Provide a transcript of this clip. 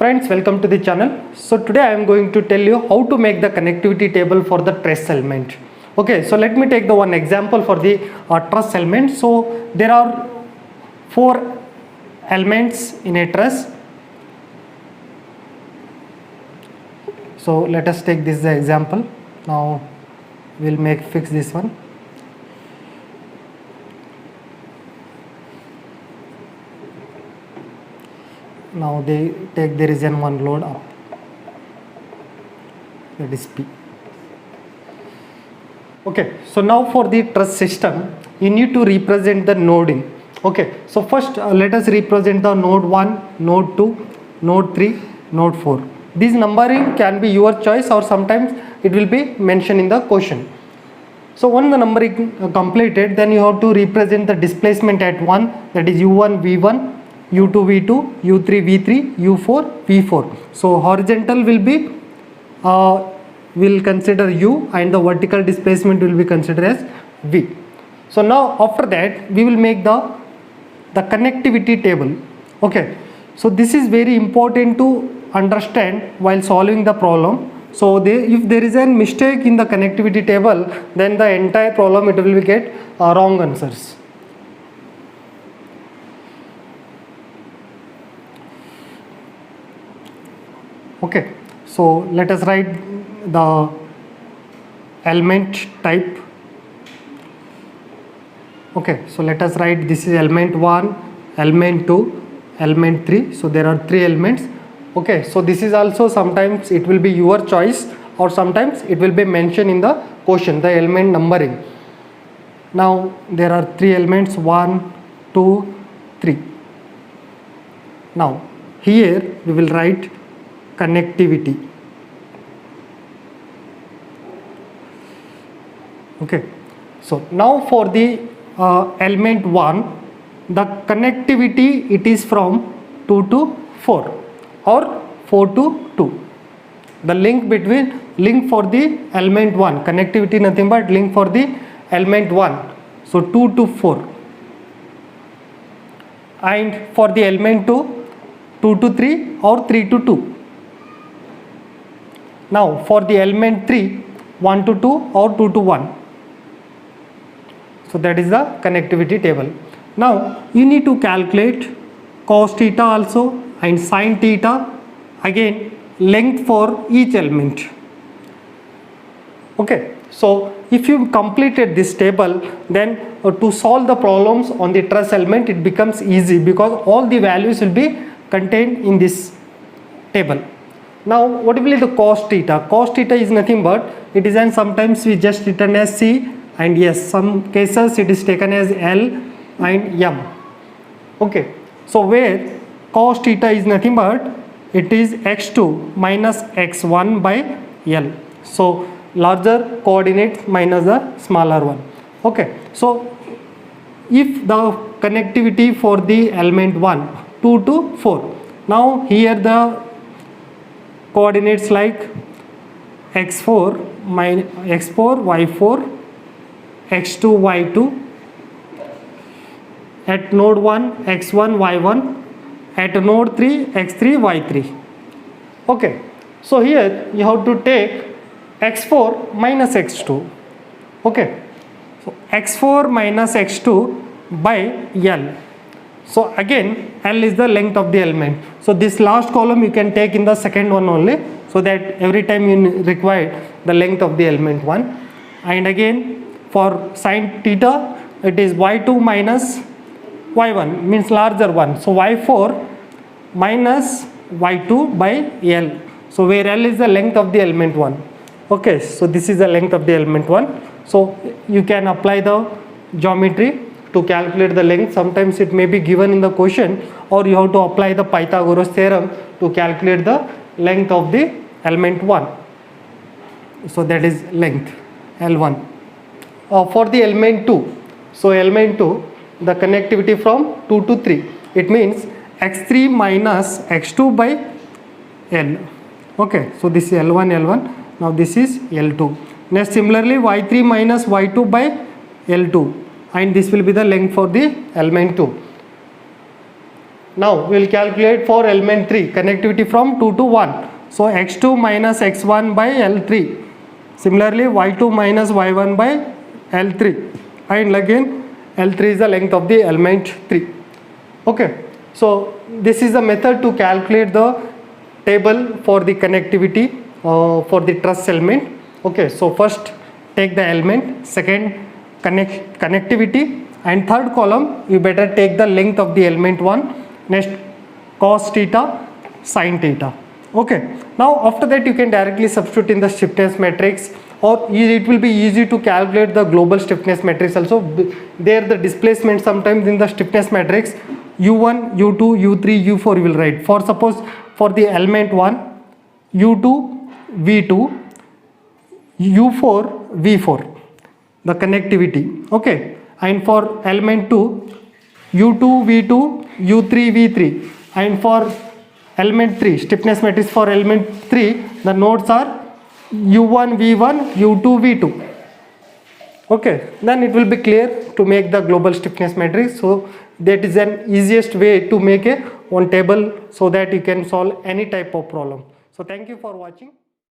Friends, welcome to the channel. So today I am going to tell you how to make the connectivity table for the truss element. Okay, so let me take the one example for the truss element. So there are 4 elements in a truss. So let us take this example. Now we'll fix this one. Now there is one load up, that is P. Okay, so now for the truss system you need to represent the noding. Okay, so first let us represent the node 1, node 2, node 3, node 4. This numbering can be your choice or sometimes it will be mentioned in the question. So once the numbering completed, then you have to represent the displacement at 1, that is U1 V1, U2 V2, U3 V3, U4 V4. So horizontal will be will consider U and the vertical displacement will be considered as V. So now after that we will make the connectivity table. Okay, so this is very important to understand while solving the problem. So if there is a mistake in the connectivity table, then the entire problem it will get wrong answers. Okay, so let us write the element type. Okay, so let us write this is element 1, element 2, element 3. So there are 3 elements. Okay, so this is also sometimes it will be your choice or sometimes it will be mentioned in the question, the element numbering. Now there are 3 elements, 1, 2, 3. Now here we will write connectivity. Okay, so now for the element 1, the connectivity it is from 2 to 4 or 4 to 2. The link for the element 1, connectivity nothing but link for the element 1, so 2 to 4, and for the element 2, 2 to 3 or 3 to 2. Now for the element 3, 1 to 2 or 2 to 1. So that is the connectivity table. Now you need to calculate cos theta also and sin theta, again length for each element. Okay, so if you completed this table, then to solve the problems on the truss element it becomes easy because all the values will be contained in this table. Now what will be the cos theta? Cos theta is nothing but it is, and sometimes we just written as C, and yes, some cases it is taken as L and M. Okay, so where cos theta is nothing but it is x2 minus x1 by L. So larger coordinates minus the smaller one. Okay, so if the connectivity for the element 1, 2 to 4, now here the coordinates like x4 minus x4 y4 x2 y2, at node 1 x1 y1, at node 3 x3 y3. Okay, so here you have to take x4 minus x2. Okay, so x4 minus x2 by L. So again L is the length of the element. So this last column you can take in the second one only, so that every time you require the length of the element 1. And again for sin theta it is y2 minus y1, means larger one. So y4 minus y2 by L. So where L is the length of the element 1. Okay, so this is the length of the element 1. So you can apply the geometry to calculate the length. Sometimes it may be given in the question, or you have to apply the Pythagoras theorem to calculate the length of the element 1. So that is length L1. For the element 2, so element 2, the connectivity from 2 to 3, it means x3 minus x2 by L. Okay, so this is L1, now this is L2. Next similarly y3 minus y2 by L2, and this will be the length for the element 2. Now we will calculate for element 3 connectivity from 2 to 1. So x2 minus x1 by L3. Similarly y2 minus y1 by L3. And again L3 is the length of the element 3. Okay. So this is the method to calculate the table for the connectivity for the truss element. Okay. So first take the element, second connectivity, and third column you better take the length of the element 1. Next cos theta, sin theta. Okay. Now after that you can directly substitute in the stiffness matrix, or it will be easy to calculate the global stiffness matrix also. There the displacement sometimes in the stiffness matrix u1, u2, u3, u4 you will write. For suppose for the element 1 u2 v2 u4 v4 the connectivity. Okay. And for element 2 u2 v2 u3 v3, and for element 3 stiffness matrix for element 3 the nodes are u1 v1 u2 v2. Okay, then it will be clear to make the global stiffness matrix. So that is an easiest way to make a one table so that you can solve any type of problem. So thank you for watching.